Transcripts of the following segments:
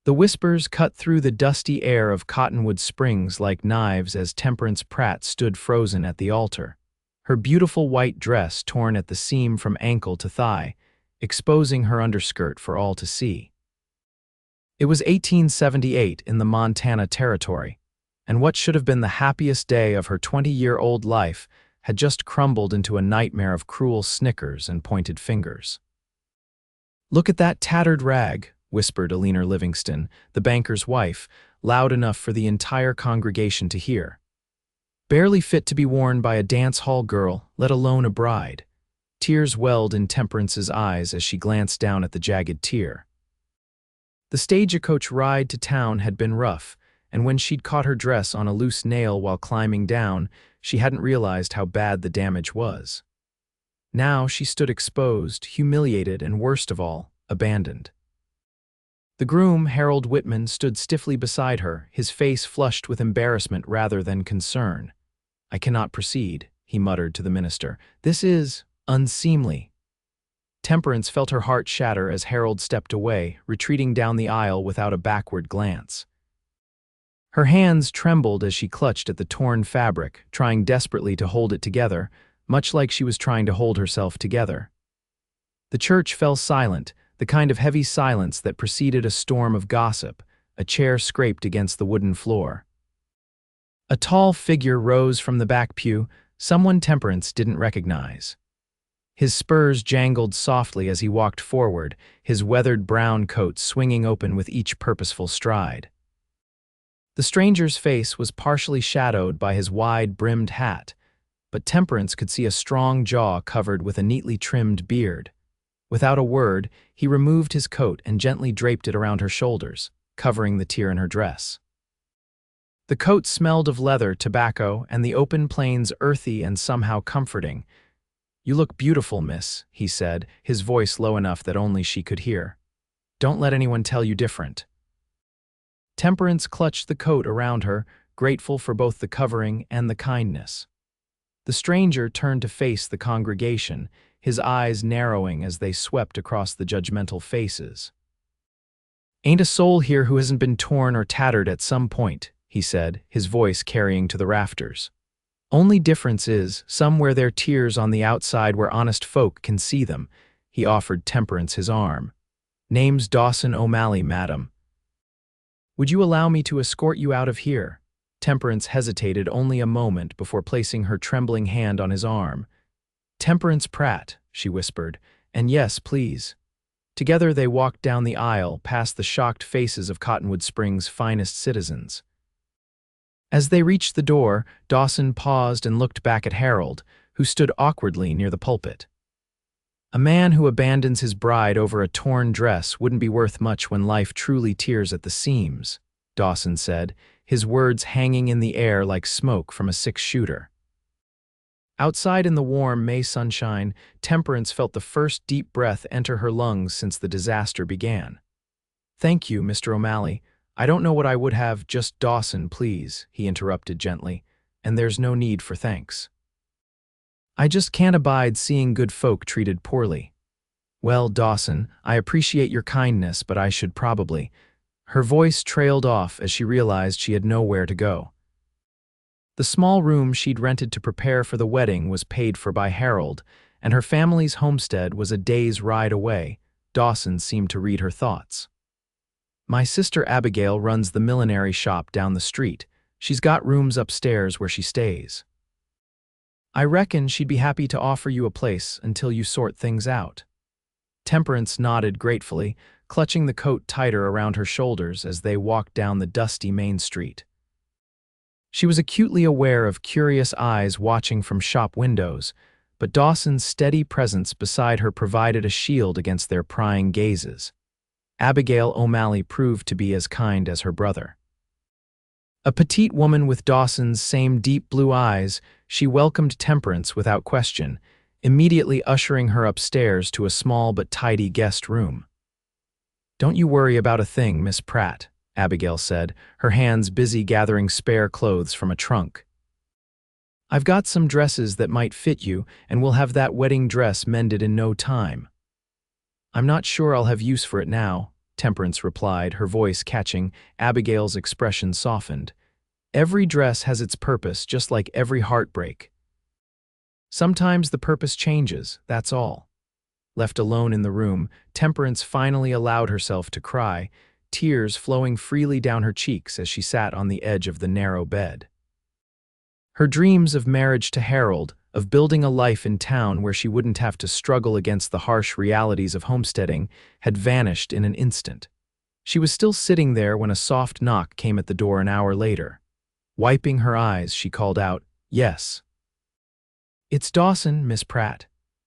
The whispers cut through the dusty air of Cottonwood Springs like knives as Temperance Pratt stood frozen at the altar, her beautiful white dress torn at the seam from ankle to thigh, exposing her underskirt for all to see. It was 1878 in the Montana Territory, and what should have been the happiest day of her 20-year-old life had just crumbled into a nightmare of cruel snickers and pointed fingers. "Look at that tattered rag," whispered Eleanor Livingston, the banker's wife, loud enough for the entire congregation to hear. "Barely fit to be worn by a dance hall girl, let alone a bride." Tears welled in Temperance's eyes as she glanced down at the jagged tear. The stagecoach ride to town had been rough, and when she'd caught her dress on a loose nail while climbing down, she hadn't realized how bad the damage was. Now she stood exposed, humiliated, and worst of all, abandoned. The groom, Harold Whitman, stood stiffly beside her, his face flushed with embarrassment rather than concern. "I cannot proceed," he muttered to the minister. "This is unseemly." Temperance felt her heart shatter as Harold stepped away, retreating down the aisle without a backward glance. Her hands trembled as she clutched at the torn fabric, trying desperately to hold it together, much like she was trying to hold herself together. The church fell silent, the kind of heavy silence that preceded a storm of gossip. A chair scraped against the wooden floor. A tall figure rose from the back pew, someone Temperance didn't recognize. His spurs jangled softly as he walked forward, his weathered brown coat swinging open with each purposeful stride. The stranger's face was partially shadowed by his wide-brimmed hat, but Temperance could see a strong jaw covered with a neatly trimmed beard. Without a word, he removed his coat and gently draped it around her shoulders, covering the tear in her dress. The coat smelled of leather, tobacco, and the open plains earthy and somehow comforting. "You look beautiful, miss," he said, his voice low enough that only she could hear. "Don't let anyone tell you different." Temperance clutched the coat around her, grateful for both the covering and the kindness. The stranger turned to face the congregation, his eyes narrowing as they swept across the judgmental faces. "Ain't a soul here who hasn't been torn or tattered at some point," he said, his voice carrying to the rafters. "Only difference is, some wear their tears on the outside where honest folk can see them." He offered Temperance his arm. "Name's Dawson O'Malley, madam. Would you allow me to escort you out of here?" Temperance hesitated only a moment before placing her trembling hand on his arm. "Temperance Pratt," she whispered, "and yes, please." Together they walked down the aisle, past the shocked faces of Cottonwood Springs' finest citizens. As they reached the door, Dawson paused and looked back at Harold, who stood awkwardly near the pulpit. "A man who abandons his bride over a torn dress wouldn't be worth much when life truly tears at the seams," Dawson said, his words hanging in the air like smoke from a six-shooter. Outside in the warm May sunshine, Temperance felt the first deep breath enter her lungs since the disaster began. "Thank you, Mr. O'Malley. I don't know what I would have, just Dawson, please," he interrupted gently, "and there's no need for thanks. I just can't abide seeing good folk treated poorly." "Well, Dawson, I appreciate your kindness, but I should probably—" Her voice trailed off as she realized she had nowhere to go. The small room she'd rented to prepare for the wedding was paid for by Harold, and her family's homestead was a day's ride away. Dawson seemed to read her thoughts. "My sister Abigail runs the millinery shop down the street. She's got rooms upstairs where she stays. I reckon she'd be happy to offer you a place until you sort things out." Temperance nodded gratefully, clutching the coat tighter around her shoulders as they walked down the dusty main street. She was acutely aware of curious eyes watching from shop windows, but Dawson's steady presence beside her provided a shield against their prying gazes. Abigail O'Malley proved to be as kind as her brother. A petite woman with Dawson's same deep blue eyes, she welcomed Temperance without question, immediately ushering her upstairs to a small but tidy guest room. "Don't you worry about a thing, Miss Pratt," Abigail said, her hands busy gathering spare clothes from a trunk. "I've got some dresses that might fit you, and we'll have that wedding dress mended in no time. I'm not sure I'll have use for it now, Temperance replied, her voice catching. Abigail's expression softened. Every dress has its purpose, just like every heartbreak. Sometimes the purpose changes, that's all. Left alone in the room, Temperance finally allowed herself to cry, tears flowing freely down her cheeks as she sat on the edge of the narrow bed. Her dreams of marriage to Harold, of building a life in town where she wouldn't have to struggle against the harsh realities of homesteading, had vanished in an instant. She was still sitting there when a soft knock came at the door an hour later. Wiping her eyes, she called out, "Yes." "It's Dawson, Miss Pratt.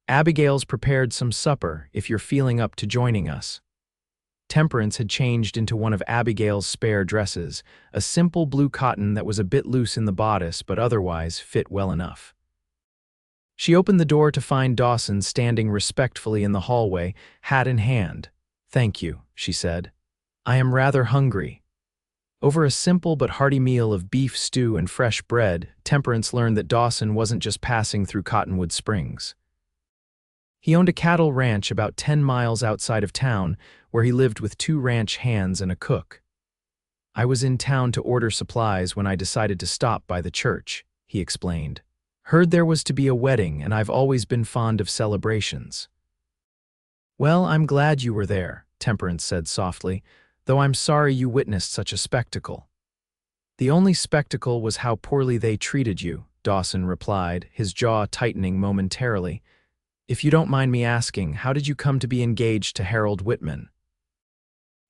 Abigail's prepared some supper if you're feeling up to joining us." Temperance had changed into one of Abigail's spare dresses, a simple blue cotton that was a bit loose in the bodice but otherwise fit well enough. She opened the door to find Dawson standing respectfully in the hallway, hat in hand. "Thank you," she said. "I am rather hungry." Over a simple but hearty meal of beef stew and fresh bread, Temperance learned that Dawson wasn't just passing through Cottonwood Springs. He owned a cattle ranch about 10 miles outside of town, where he lived with 2 ranch hands and a cook. "I was in town to order supplies when I decided to stop by the church," he explained. "Heard there was to be a wedding, and I've always been fond of celebrations." "Well, I'm glad you were there," Temperance said softly, "though I'm sorry you witnessed such a spectacle." "The only spectacle was how poorly they treated you," Dawson replied, his jaw tightening momentarily. "If you don't mind me asking, how did you come to be engaged to Harold Whitman?"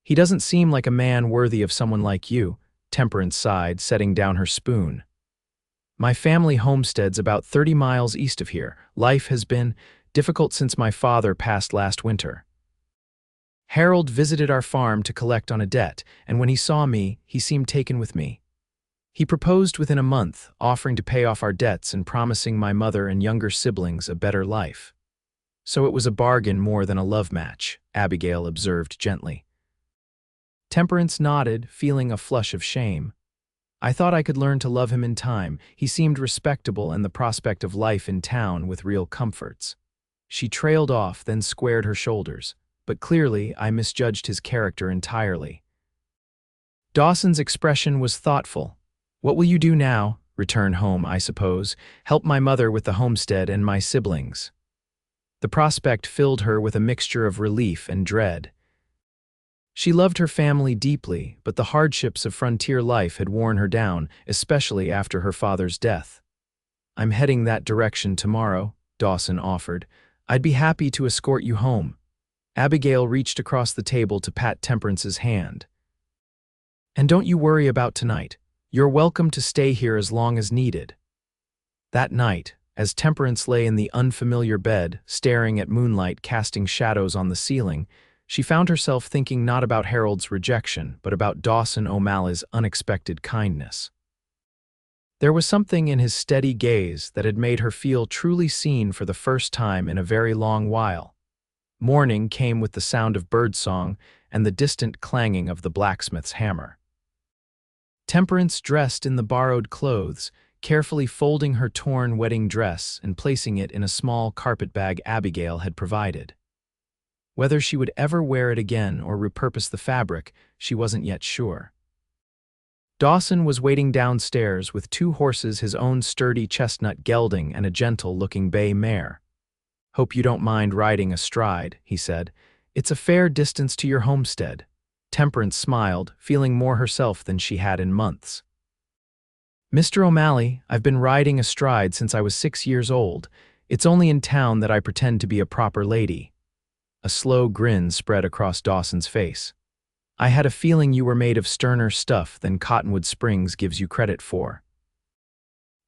"He doesn't seem like a man worthy of someone like you," Temperance sighed, setting down her spoon. "My family homestead's about 30 miles east of here. Life has been difficult since my father passed last winter. Harold visited our farm to collect on a debt, and when he saw me, he seemed taken with me. He proposed within a month, offering to pay off our debts and promising my mother and younger siblings a better life. So it was a bargain more than a love match," Abigail observed gently. Temperance nodded, feeling a flush of shame. "I thought I could learn to love him in time. He seemed respectable and the prospect of life in town with real comforts." She trailed off, then squared her shoulders. "But clearly, I misjudged his character entirely." Dawson's expression was thoughtful. "What will you do now? Return home, I suppose. Help my mother with the homestead and my siblings." The prospect filled her with a mixture of relief and dread. She loved her family deeply, but the hardships of frontier life had worn her down, especially after her father's death. "I'm heading that direction tomorrow," Dawson offered. "I'd be happy to escort you home." Abigail reached across the table to pat Temperance's hand. "And don't you worry about tonight. You're welcome to stay here as long as needed." That night, as Temperance lay in the unfamiliar bed, staring at moonlight casting shadows on the ceiling, she found herself thinking not about Harold's rejection, but about Dawson O'Malley's unexpected kindness. There was something in his steady gaze that had made her feel truly seen for the first time in a very long while. Morning came with the sound of birdsong and the distant clanging of the blacksmith's hammer. Temperance dressed in the borrowed clothes, carefully folding her torn wedding dress and placing it in a small carpet bag Abigail had provided. Whether she would ever wear it again or repurpose the fabric, she wasn't yet sure. Dawson was waiting downstairs with 2 horses, his own sturdy chestnut gelding and a gentle-looking bay mare. "Hope you don't mind riding astride," he said. "It's a fair distance to your homestead." Temperance smiled, feeling more herself than she had in months. "Mr. O'Malley, I've been riding astride since I was 6 years old. It's only in town that I pretend to be a proper lady." A slow grin spread across Dawson's face. "I had a feeling you were made of sterner stuff than Cottonwood Springs gives you credit for."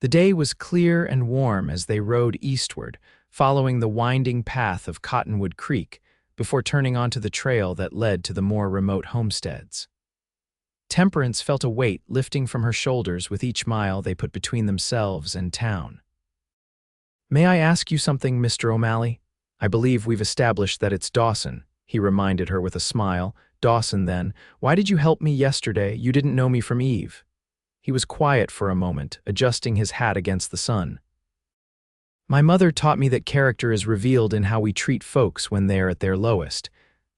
The day was clear and warm as they rode eastward, following the winding path of Cottonwood Creek, before turning onto the trail that led to the more remote homesteads. Temperance felt a weight lifting from her shoulders with each mile they put between themselves and town. "May I ask you something, Mr. O'Malley? I believe we've established that it's Dawson," he reminded her with a smile. "Dawson, then. Why did you help me yesterday? You didn't know me from Eve." He was quiet for a moment, adjusting his hat against the sun. "My mother taught me that character is revealed in how we treat folks when they are at their lowest.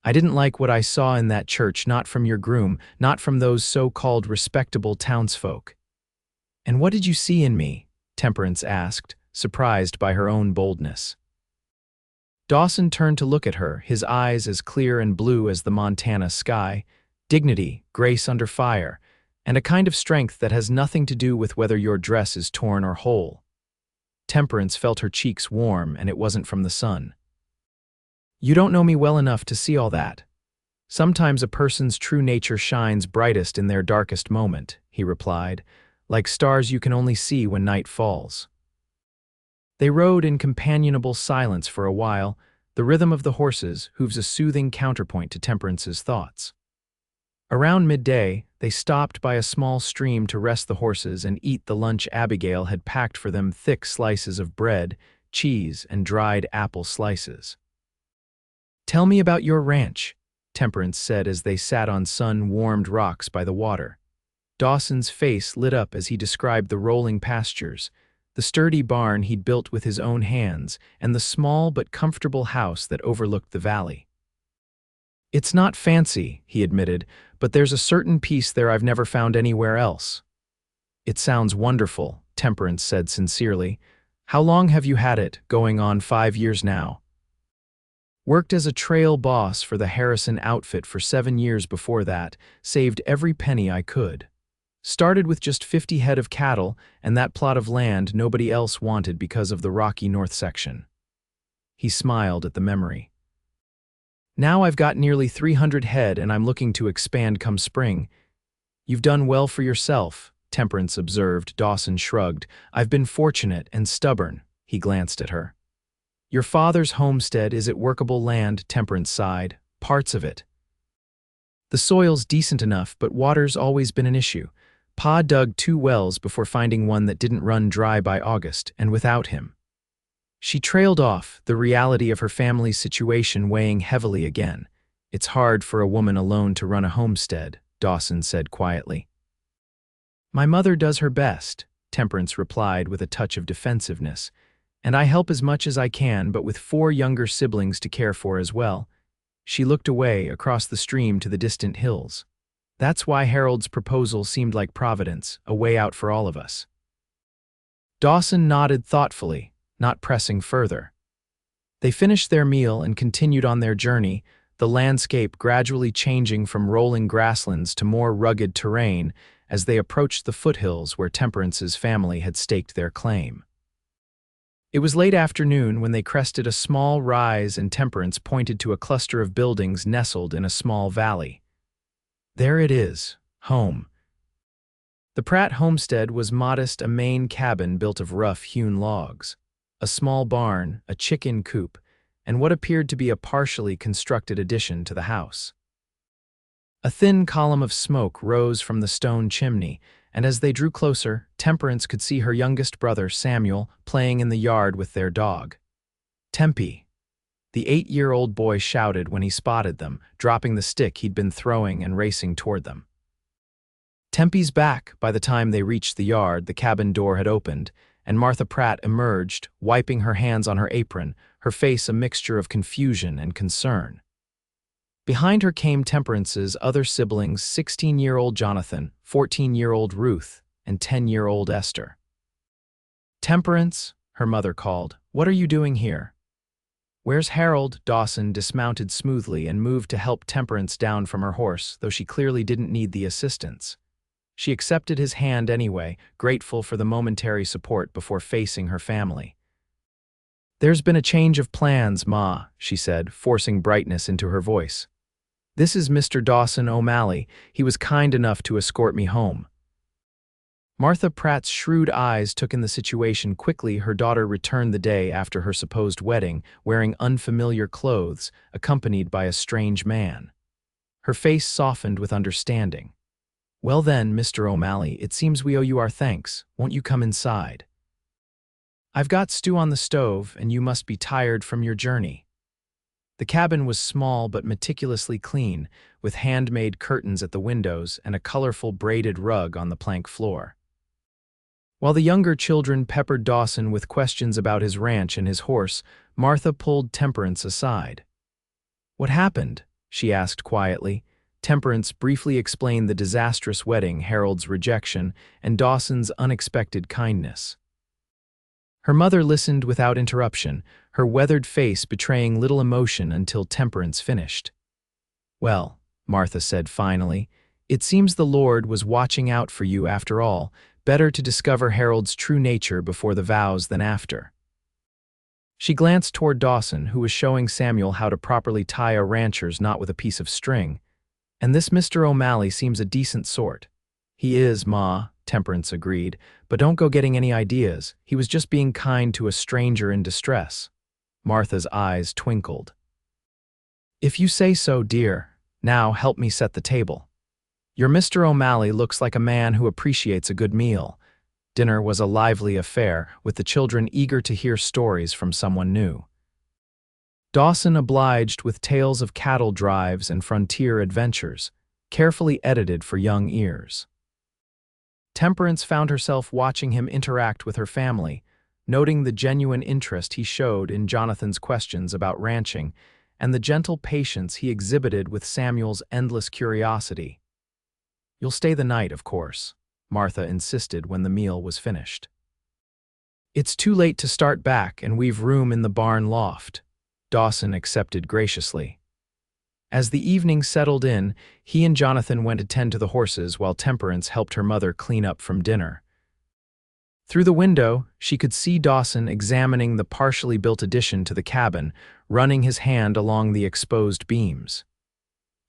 I didn't like what I saw in that church, not from your groom, not from those so-called respectable townsfolk. And what did you see in me? Temperance asked, surprised by her own boldness. Dawson turned to look at her, his eyes as clear and blue as the Montana sky, dignity, grace under fire, and a kind of strength that has nothing to do with whether your dress is torn or whole. Temperance felt her cheeks warm, and it wasn't from the sun. You don't know me well enough to see all that. Sometimes a person's true nature shines brightest in their darkest moment, he replied, like stars you can only see when night falls. They rode in companionable silence for a while, the rhythm of the horses' hooves a soothing counterpoint to Temperance's thoughts. Around midday, they stopped by a small stream to rest the horses and eat the lunch Abigail had packed for them: thick slices of bread, cheese, and dried apple slices. Tell me about your ranch, Temperance said as they sat on sun-warmed rocks by the water. Dawson's face lit up as he described the rolling pastures, the sturdy barn he'd built with his own hands, and the small but comfortable house that overlooked the valley. It's not fancy, he admitted, but there's a certain peace there I've never found anywhere else. It sounds wonderful, Temperance said sincerely. How long have you had it? Going on 5 years now. Worked as a trail boss for the Harrison outfit for 7 years before that, saved every penny I could. Started with just 50 head of cattle and that plot of land nobody else wanted because of the rocky north section. He smiled at the memory. Now I've got nearly 300 head and I'm looking to expand come spring. You've done well for yourself, Temperance observed. Dawson shrugged. I've been fortunate and stubborn. He glanced at her. Your father's homestead, is it workable land? Temperance sighed. Parts of it. The soil's decent enough, but water's always been an issue. Pa dug 2 wells before finding one that didn't run dry by August, and without him. She trailed off, the reality of her family's situation weighing heavily again. It's hard for a woman alone to run a homestead, Dawson said quietly. My mother does her best, Temperance replied with a touch of defensiveness, and I help as much as I can, but with 4 younger siblings to care for as well. She looked away across the stream to the distant hills. That's why Harold's proposal seemed like providence, a way out for all of us. Dawson nodded thoughtfully, not pressing further. They finished their meal and continued on their journey, the landscape gradually changing from rolling grasslands to more rugged terrain as they approached the foothills where Temperance's family had staked their claim. It was late afternoon when they crested a small rise and Temperance pointed to a cluster of buildings nestled in a small valley. There it is, home. The Pratt homestead was modest, a main cabin built of rough-hewn logs, a small barn, a chicken coop, and what appeared to be a partially constructed addition to the house. A thin column of smoke rose from the stone chimney, and as they drew closer, Temperance could see her youngest brother, Samuel, playing in the yard with their dog. Tempe, the 8-year-old boy shouted when he spotted them, dropping the stick he'd been throwing and racing toward them. Tempe's back. By the time they reached the yard, the cabin door had opened, and Martha Pratt emerged, wiping her hands on her apron, her face a mixture of confusion and concern. Behind her came Temperance's other siblings, 16-year-old Jonathan, 14-year-old Ruth, and 10-year-old Esther. Temperance, her mother called, what are you doing here? Where's Harold? Dawson dismounted smoothly and moved to help Temperance down from her horse, though she clearly didn't need the assistance. She accepted his hand anyway, grateful for the momentary support before facing her family. There's been a change of plans, Ma, she said, forcing brightness into her voice. This is Mr. Dawson O'Malley. He was kind enough to escort me home. Martha Pratt's shrewd eyes took in the situation quickly. Her daughter returned the day after her supposed wedding, wearing unfamiliar clothes, accompanied by a strange man. Her face softened with understanding. Well then, Mr. O'Malley, it seems we owe you our thanks. Won't you come inside? I've got stew on the stove, and you must be tired from your journey. The cabin was small but meticulously clean, with handmade curtains at the windows and a colorful braided rug on the plank floor. While the younger children peppered Dawson with questions about his ranch and his horse, Martha pulled Temperance aside. What happened? she asked quietly. Temperance briefly explained the disastrous wedding, Harold's rejection, and Dawson's unexpected kindness. Her mother listened without interruption, her weathered face betraying little emotion until Temperance finished. "Well," Martha said finally, "it seems the Lord was watching out for you after all. Better to discover Harold's true nature before the vows than after." She glanced toward Dawson, who was showing Samuel how to properly tie a rancher's knot with a piece of string. "And this Mr. O'Malley seems a decent sort." "He is, Ma," Temperance agreed, "but don't go getting any ideas. He was just being kind to a stranger in distress." Martha's eyes twinkled. "If you say so, dear. Now help me set the table. Your Mr. O'Malley looks like a man who appreciates a good meal." Dinner was a lively affair, with the children eager to hear stories from someone new. Dawson obliged with tales of cattle drives and frontier adventures, carefully edited for young ears. Temperance found herself watching him interact with her family, noting the genuine interest he showed in Jonathan's questions about ranching and the gentle patience he exhibited with Samuel's endless curiosity. "You'll stay the night, of course," Martha insisted when the meal was finished. "It's too late to start back, and we've room in the barn loft," Dawson accepted graciously. As the evening settled in, he and Jonathan went to tend to the horses while Temperance helped her mother clean up from dinner. Through the window, she could see Dawson examining the partially built addition to the cabin, running his hand along the exposed beams.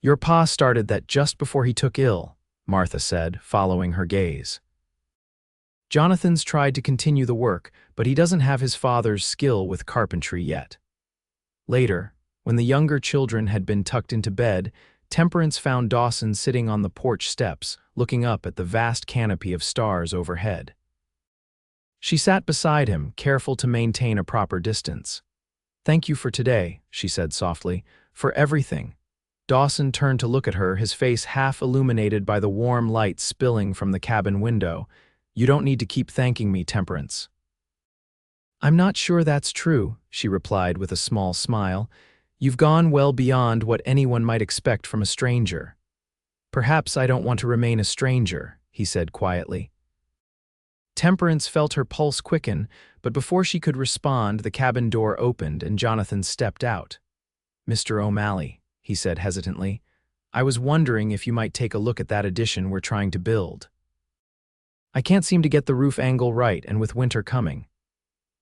"Your pa started that just before he took ill," Martha said, following her gaze. "Jonathan's tried to continue the work, but he doesn't have his father's skill with carpentry yet." Later, when the younger children had been tucked into bed, Temperance found Dawson sitting on the porch steps, looking up at the vast canopy of stars overhead. She sat beside him, careful to maintain a proper distance. "Thank you for today," she said softly, "for everything." Dawson turned to look at her, his face half illuminated by the warm light spilling from the cabin window. "You don't need to keep thanking me, Temperance." "I'm not sure that's true," she replied with a small smile. "You've gone well beyond what anyone might expect from a stranger." "Perhaps I don't want to remain a stranger," he said quietly. Temperance felt her pulse quicken, but before she could respond, the cabin door opened and Jonathan stepped out. "Mr. O'Malley," he said hesitantly, "I was wondering if you might take a look at that addition we're trying to build. I can't seem to get the roof angle right, and with winter coming."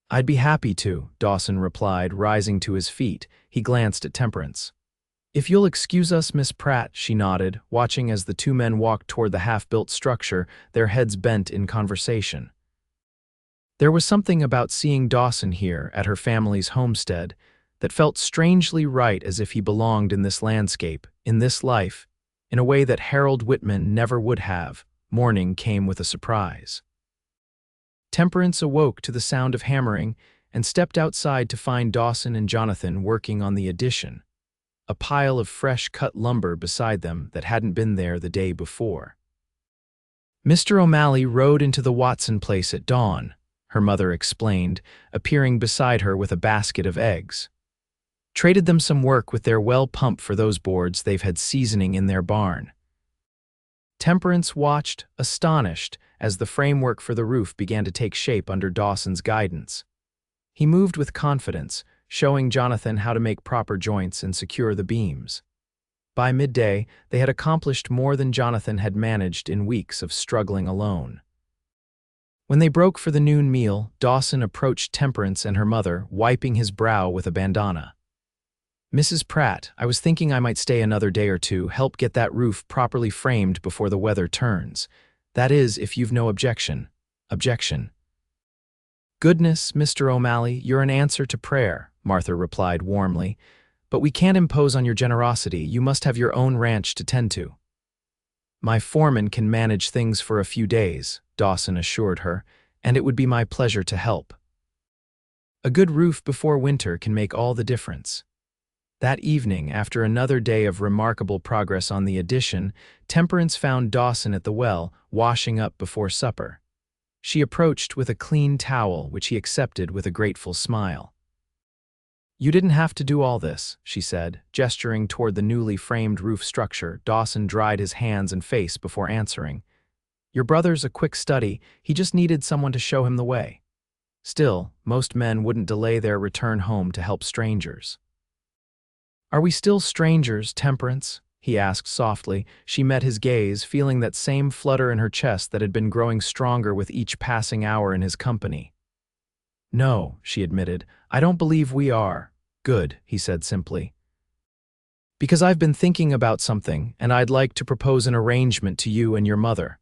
"I'd be happy to," Dawson replied, rising to his feet. He glanced at Temperance. "If you'll excuse us, Miss Pratt," she nodded, watching as the two men walked toward the half-built structure, their heads bent in conversation. There was something about seeing Dawson here at her family's homestead that felt strangely right, as if he belonged in this landscape, in this life, in a way that Harold Whitman never would have. Morning came with a surprise. Temperance awoke to the sound of hammering and stepped outside to find Dawson and Jonathan working on the addition, a pile of fresh-cut lumber beside them that hadn't been there the day before. "Mr. O'Malley rode into the Watson place at dawn," her mother explained, appearing beside her with a basket of eggs. "Traded them some work with their well pump for those boards they've had seasoning in their barn." Temperance watched, astonished, as the framework for the roof began to take shape under Dawson's guidance. He moved with confidence, showing Jonathan how to make proper joints and secure the beams. By midday, they had accomplished more than Jonathan had managed in weeks of struggling alone. When they broke for the noon meal, Dawson approached Temperance and her mother, wiping his brow with a bandana. "Mrs. Pratt, I was thinking I might stay another day or two, help get that roof properly framed before the weather turns. That is, if you've no objection." "Objection?" "Goodness, Mr. O'Malley, you're an answer to prayer," Martha replied warmly. "But we can't impose on your generosity. You must have your own ranch to tend to." "My foreman can manage things for a few days," Dawson assured her, "and it would be my pleasure to help. A good roof before winter can make all the difference." That evening, after another day of remarkable progress on the addition, Temperance found Dawson at the well, washing up before supper. She approached with a clean towel, which he accepted with a grateful smile. You didn't have to do all this, she said, gesturing toward the newly framed roof structure. Dawson dried his hands and face before answering. Your brother's a quick study, he just needed someone to show him the way. Still, most men wouldn't delay their return home to help strangers. Are we still strangers, Temperance? He asked softly. She met his gaze, feeling that same flutter in her chest that had been growing stronger with each passing hour in his company. No, she admitted, I don't believe we are. Good, he said simply. Because I've been thinking about something, and I'd like to propose an arrangement to you and your mother.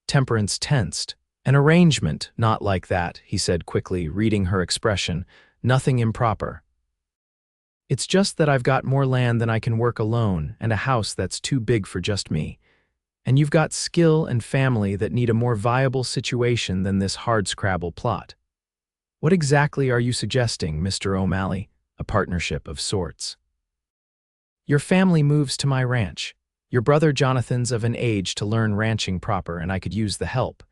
Temperance tensed. An arrangement, not like that, he said quickly, reading her expression. Nothing improper. It's just that I've got more land than I can work alone, and a house that's too big for just me. And you've got skill and family that need a more viable situation than this hardscrabble plot. What exactly are you suggesting, Mr. O'Malley? A partnership of sorts. Your family moves to my ranch. Your brother Jonathan's of an age to learn ranching proper, and I could use the help.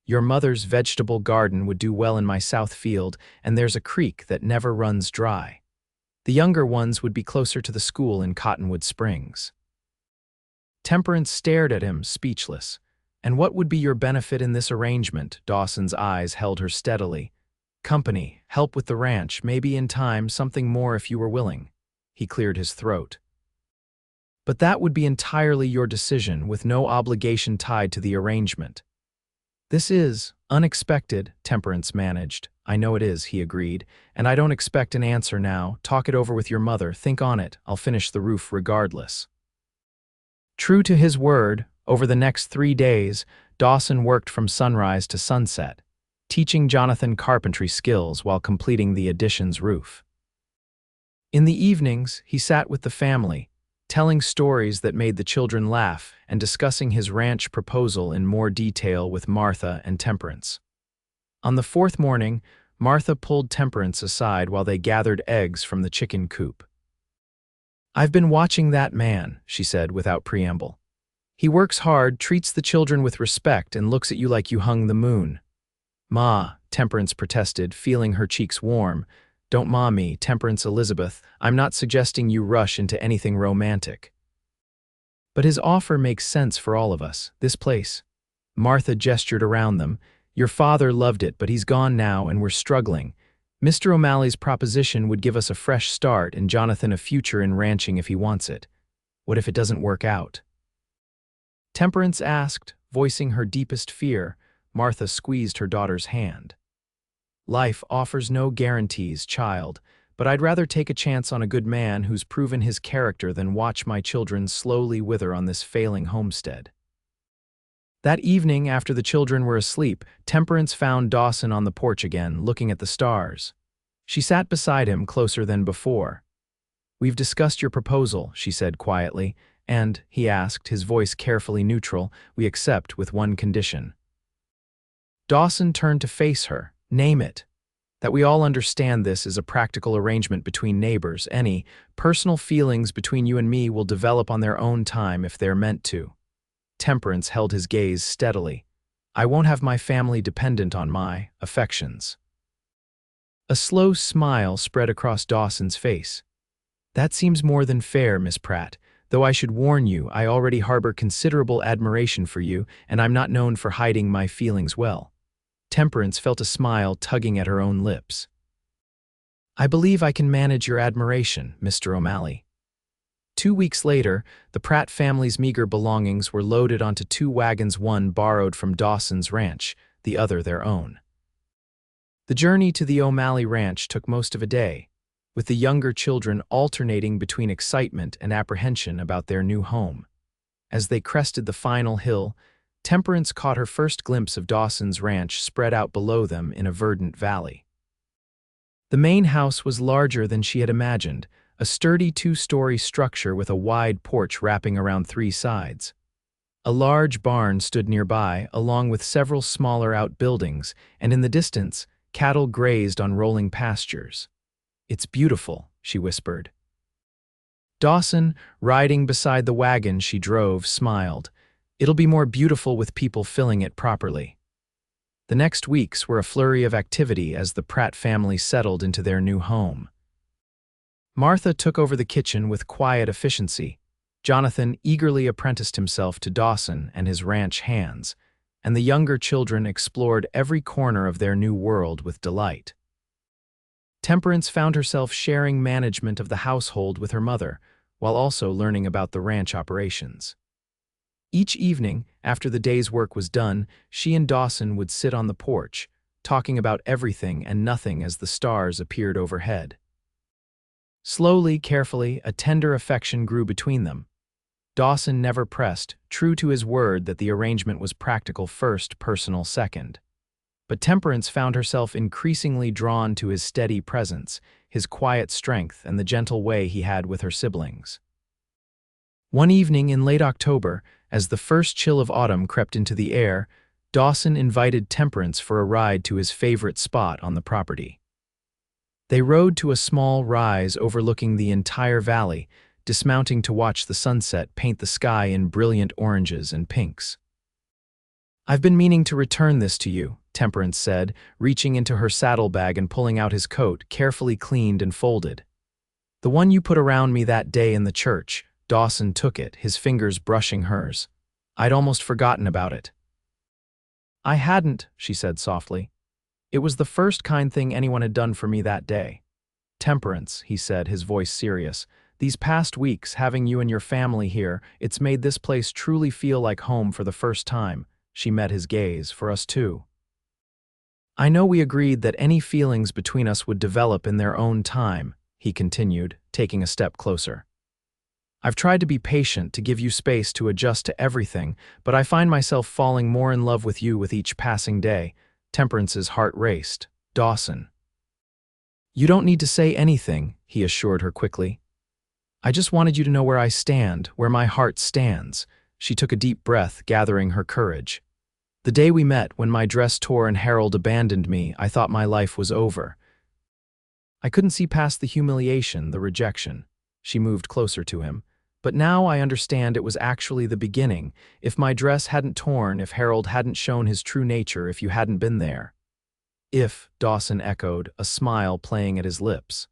Your mother's vegetable garden would do well in my south field, and there's a creek that never runs dry. The younger ones would be closer to the school in Cottonwood Springs. Temperance stared at him, speechless. And what would be your benefit in this arrangement? Dawson's eyes held her steadily. Company, help with the ranch, maybe in time something more if you were willing. He cleared his throat. But that would be entirely your decision, with no obligation tied to the arrangement. This is unexpected, Temperance managed. I know it is, he agreed, and I don't expect an answer now. Talk it over with your mother, think on it, I'll finish the roof regardless. True to his word, over the next 3 days, Dawson worked from sunrise to sunset, teaching Jonathan carpentry skills while completing the addition's roof. In the evenings, he sat with the family, telling stories that made the children laugh and discussing his ranch proposal in more detail with Martha and Temperance. On the 4th morning, Martha pulled Temperance aside while they gathered eggs from the chicken coop. I've been watching that man, she said without preamble. He works hard, treats the children with respect, and looks at you like you hung the moon. Ma, Temperance protested, feeling her cheeks warm. Don't ma me, Temperance Elizabeth. I'm not suggesting you rush into anything romantic. But his offer makes sense for all of us. This place. Martha gestured around them. Your father loved it, but he's gone now and we're struggling. Mr. O'Malley's proposition would give us a fresh start and Jonathan a future in ranching if he wants it. What if it doesn't work out? Temperance asked, voicing her deepest fear. Martha squeezed her daughter's hand. Life offers no guarantees, child, but I'd rather take a chance on a good man who's proven his character than watch my children slowly wither on this failing homestead. That evening, after the children were asleep, Temperance found Dawson on the porch again, looking at the stars. She sat beside him closer than before. We've discussed your proposal, she said quietly, and, he asked, his voice carefully neutral, we accept with one condition. Dawson turned to face her. Name it. That we all understand this is a practical arrangement between neighbors. Any personal feelings between you and me will develop on their own time if they're meant to. Temperance held his gaze steadily. I won't have my family dependent on my affections. A slow smile spread across Dawson's face. That seems more than fair, Miss Pratt, though I should warn you, I already harbor considerable admiration for you, and I'm not known for hiding my feelings well. Temperance felt a smile tugging at her own lips. I believe I can manage your admiration, Mr. O'Malley. 2 weeks later, the Pratt family's meager belongings were loaded onto 2 wagons, one borrowed from Dawson's ranch, the other their own. The journey to the O'Malley ranch took most of a day, with the younger children alternating between excitement and apprehension about their new home. As they crested the final hill, Temperance caught her first glimpse of Dawson's ranch spread out below them in a verdant valley. The main house was larger than she had imagined, a sturdy 2-story structure with a wide porch wrapping around 3 sides. A large barn stood nearby, along with several smaller outbuildings, and in the distance, cattle grazed on rolling pastures. It's beautiful, she whispered. Dawson, riding beside the wagon she drove, smiled. It'll be more beautiful with people filling it properly. The next weeks were a flurry of activity as the Pratt family settled into their new home. Martha took over the kitchen with quiet efficiency. Jonathan eagerly apprenticed himself to Dawson and his ranch hands, and the younger children explored every corner of their new world with delight. Temperance found herself sharing management of the household with her mother, while also learning about the ranch operations. Each evening, after the day's work was done, she and Dawson would sit on the porch, talking about everything and nothing as the stars appeared overhead. Slowly, carefully, a tender affection grew between them. Dawson never pressed, true to his word that the arrangement was practical first, personal second. But Temperance found herself increasingly drawn to his steady presence, his quiet strength, and the gentle way he had with her siblings. One evening in late October, as the first chill of autumn crept into the air, Dawson invited Temperance for a ride to his favorite spot on the property. They rode to a small rise overlooking the entire valley, dismounting to watch the sunset paint the sky in brilliant oranges and pinks. "I've been meaning to return this to you," Temperance said, reaching into her saddlebag and pulling out his coat, carefully cleaned and folded. "The one you put around me that day in the church." Dawson took it, his fingers brushing hers. "I'd almost forgotten about it." "I hadn't," she said softly. "It was the first kind thing anyone had done for me that day." "Temperance," he said, his voice serious, "these past weeks, having you and your family here, it's made this place truly feel like home for the first time." She met his gaze. "For us too. I know we agreed that any feelings between us would develop in their own time," he continued, taking a step closer. "I've tried to be patient, to give you space to adjust to everything, but I find myself falling more in love with you with each passing day." Temperance's heart raced. "Dawson." "You don't need to say anything," he assured her quickly. "I just wanted you to know where I stand, where my heart stands." She took a deep breath, gathering her courage. "The day we met, when my dress tore and Harold abandoned me, I thought my life was over. I couldn't see past the humiliation, the rejection." She moved closer to him. "But now I understand it was actually the beginning. If my dress hadn't torn, if Harold hadn't shown his true nature, if you hadn't been there." "If," Dawson echoed, a smile playing at his lips.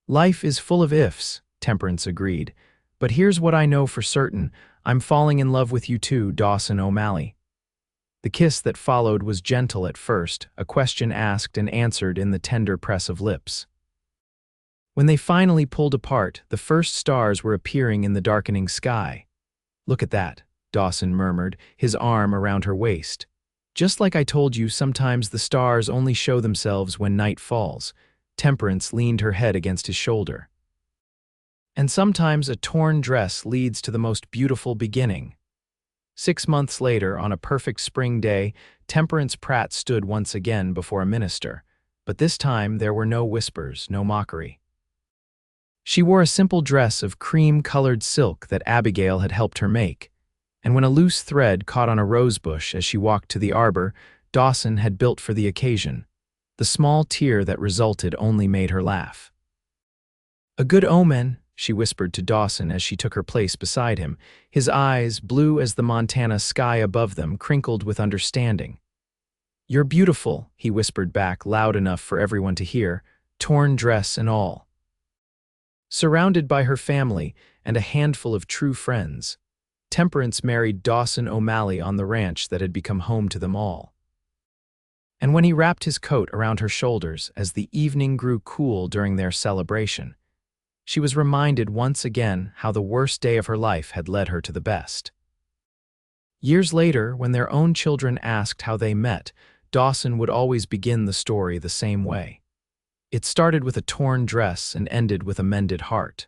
"Life is full of ifs," Temperance agreed. "But here's what I know for certain. I'm falling in love with you too, Dawson O'Malley." The kiss that followed was gentle at first, a question asked and answered in the tender press of lips. When they finally pulled apart, the first stars were appearing in the darkening sky. "Look at that," Dawson murmured, his arm around her waist. "Just like I told you, sometimes the stars only show themselves when night falls." Temperance leaned her head against his shoulder. "And sometimes a torn dress leads to the most beautiful beginning." 6 months later, on a perfect spring day, Temperance Pratt stood once again before a minister. But this time there were no whispers, no mockery. She wore a simple dress of cream-colored silk that Abigail had helped her make, and when a loose thread caught on a rosebush as she walked to the arbor, Dawson had built for the occasion. The small tear that resulted only made her laugh. "A good omen," she whispered to Dawson as she took her place beside him, his eyes, blue as the Montana sky above them, crinkled with understanding. "You're beautiful," he whispered back, loud enough for everyone to hear, torn dress and all. Surrounded by her family and a handful of true friends, Temperance married Dawson O'Malley on the ranch that had become home to them all. And when he wrapped his coat around her shoulders as the evening grew cool during their celebration, she was reminded once again how the worst day of her life had led her to the best. Years later, when their own children asked how they met, Dawson would always begin the story the same way. It started with a torn dress and ended with a mended heart.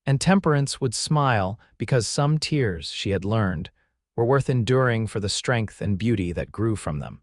And Temperance would smile because some tears, she had learned, were worth enduring for the strength and beauty that grew from them.